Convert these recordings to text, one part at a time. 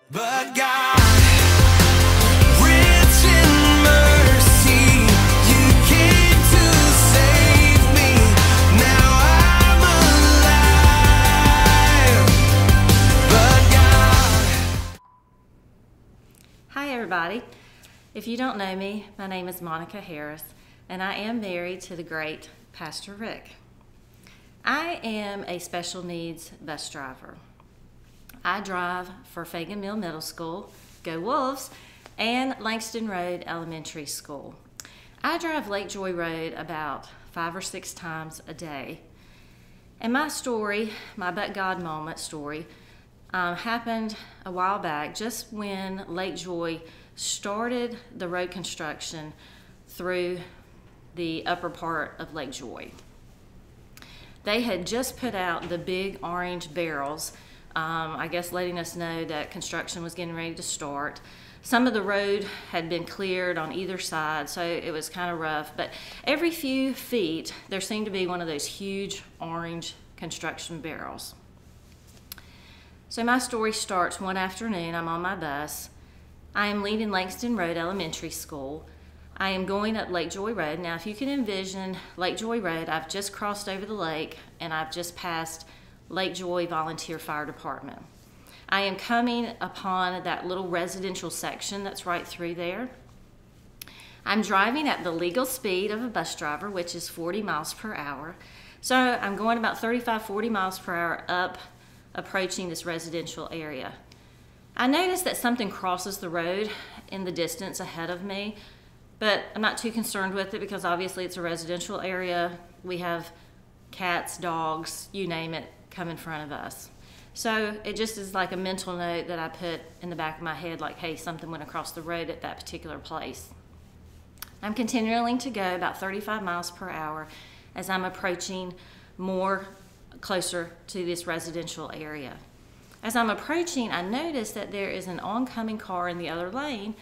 But God, rich in mercy, you came to save me. Now I'm alive. But God. Hi everybody. If you don't know me, my name is Monica Harris, and I am married to the great Pastor Rick. I am a special needs bus driver. I drive for Fagan Mill Middle School, Go Wolves, and Langston Road Elementary School. I drive Lake Joy Road about 5 or 6 times a day. And my story, my but God moment story, happened a while back, just when Lake Joy started the road construction through the upper part of Lake Joy. They had just put out the big orange barrels, I guess letting us know that construction was getting ready to start. Some of the road had been cleared on either side, so it was kind of rough, but every few feet there seemed to be one of those huge orange construction barrels. So my story starts one afternoon. I'm on my bus. I am leaving Langston Road Elementary School. I am going up Lake Joy Road. Now, if you can envision Lake Joy Road, I've just crossed over the lake and I've just passed Lake Joy Volunteer Fire Department. I am coming upon that little residential section that's right through there. I'm driving at the legal speed of a bus driver, which is 40 miles per hour. So I'm going about 35, 40 miles per hour up, approaching this residential area. I notice that something crosses the road in the distance ahead of me, but I'm not too concerned with it because obviously it's a residential area. We have cats, dogs, you name it, come in front of us. So it just is like a mental note that I put in the back of my head, like, hey, something went across the road at that particular place. I'm continuing to go about 35 miles per hour as I'm approaching closer to this residential area. As I'm approaching, I notice that there is an oncoming car in the other lane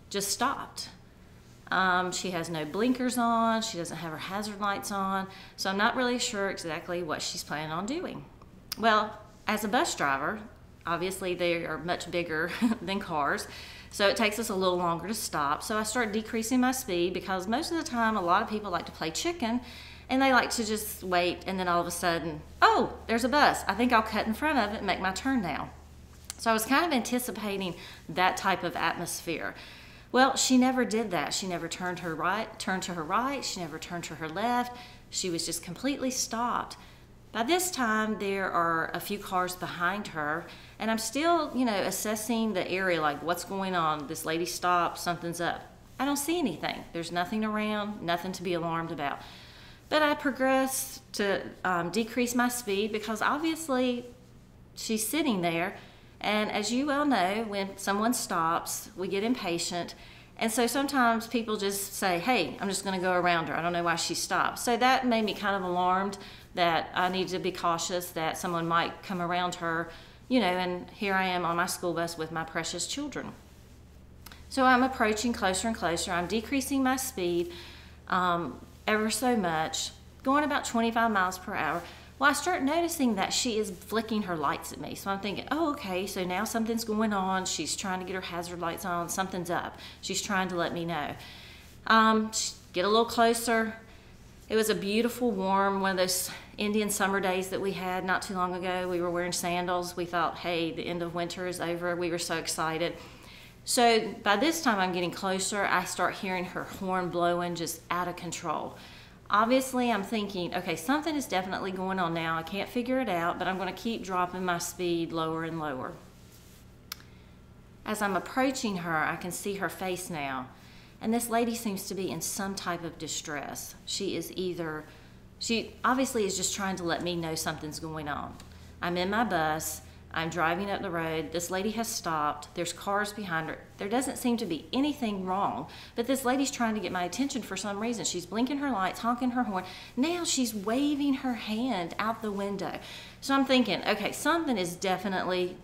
just stopped. She has no blinkers on, she doesn't have her hazard lights on, so I'm not really sure exactly what she's planning on doing. Well, as a bus driver, obviously they are much bigger than cars, so it takes us a little longer to stop. So I start decreasing my speed because most of the time a lot of people like to play chicken and they like to just wait, and then all of a sudden, oh, there's a bus. I think I'll cut in front of it and make my turn now. So I was kind of anticipating that type of atmosphere. Well, she never did that. She never turned to her right. She never turned to her left. She was just completely stopped. By this time, there are a few cars behind her, and I'm still, assessing the area, like what's going on. This lady stopped, something's up. I don't see anything. There's nothing around, nothing to be alarmed about. But I progress to decrease my speed because obviously she's sitting there. And as you well know, when someone stops, we get impatient. And so sometimes people just say, hey, I'm just going to go around her. I don't know why she stopped. So that made me kind of alarmed that I need to be cautious that someone might come around her, and here I am on my school bus with my precious children. So I'm approaching closer and closer. I'm decreasing my speed ever so much, going about 25 miles per hour. Well, I start noticing that she is flicking her lights at me. So I'm thinking, oh, okay, so now something's going on. She's trying to get her hazard lights on. Something's up. She's trying to let me know. Get a little closer. It was a beautiful, warm, one of those Indian summer days that we had not too long ago. We were wearing sandals. We thought, hey, the end of winter is over. We were so excited. So by this time I'm getting closer, I start hearing her horn blowing just out of control. Obviously, I'm thinking, okay, something is definitely going on now. I can't figure it out, but I'm going to keep dropping my speed lower and lower. As I'm approaching her, I can see her face now, and this lady seems to be in some type of distress. She obviously is just trying to let me know something's going on. I'm in my bus. I'm driving up the road. This lady has stopped. There's cars behind her. There doesn't seem to be anything wrong, but this lady's trying to get my attention for some reason. She's blinking her lights, honking her horn. Now she's waving her hand out the window. So I'm thinking, okay, something is definitely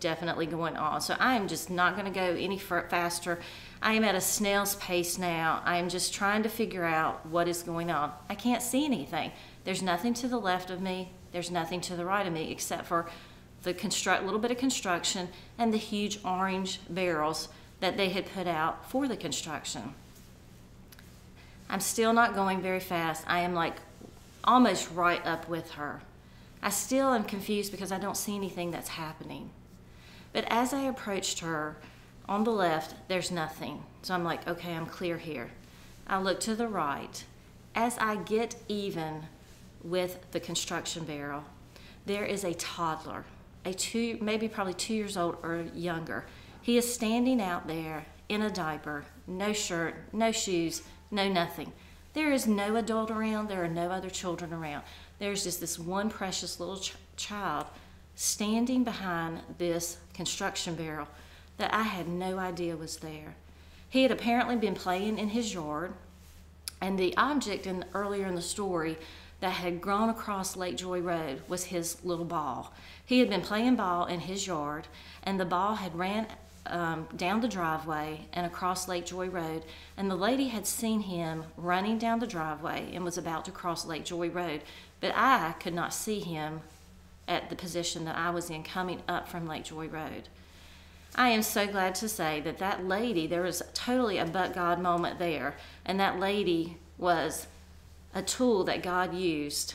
going on. So I am just not going to go any faster. I am at a snail's pace now. I am just trying to figure out what is going on. I can't see anything. There's nothing to the left of me. There's nothing to the right of me except for the little bit of construction and the huge orange barrels that they had put out for the construction. I'm still not going very fast. I am like almost right up with her. I still am confused because I don't see anything that's happening. But as I approached her, on the left, there's nothing. So I'm like, okay, I'm clear here. I look to the right. As I get even with the construction barrel, there is a toddler, maybe probably 2 years old or younger. He is standing out there in a diaper, no shirt, no shoes, no nothing. There is no adult around. There are no other children around. There's just this one precious little child standing behind this construction barrel that I had no idea was there. He had apparently been playing in his yard, and the object earlier in the story that had grown across Lake Joy Road was his little ball. He had been playing ball in his yard, and the ball had ran down the driveway and across Lake Joy Road, and the lady had seen him running down the driveway and was about to cross Lake Joy Road, but I could not see him at the position that I was in coming up from Lake Joy Road. I am so glad to say that that lady, there was totally a but God moment there, and that lady was a tool that God used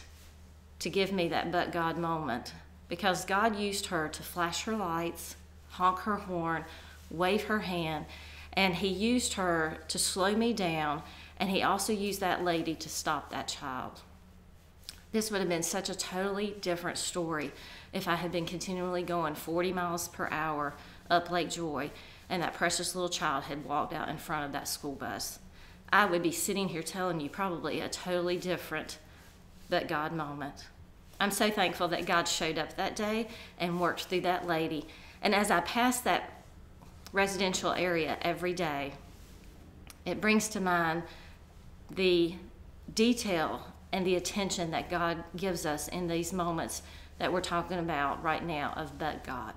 to give me that but God moment, because God used her to flash her lights, honk her horn, wave her hand, and he used her to slow me down, and he also used that lady to stop that child. This would have been such a totally different story if I had been continually going 40 miles per hour up Lake Joy and that precious little child had walked out in front of that school bus. I would be sitting here telling you probably a totally different but God moment. I'm so thankful that God showed up that day and worked through that lady. And as I pass that residential area every day, it brings to mind the detail and the attention that God gives us in these moments that we're talking about right now of but God.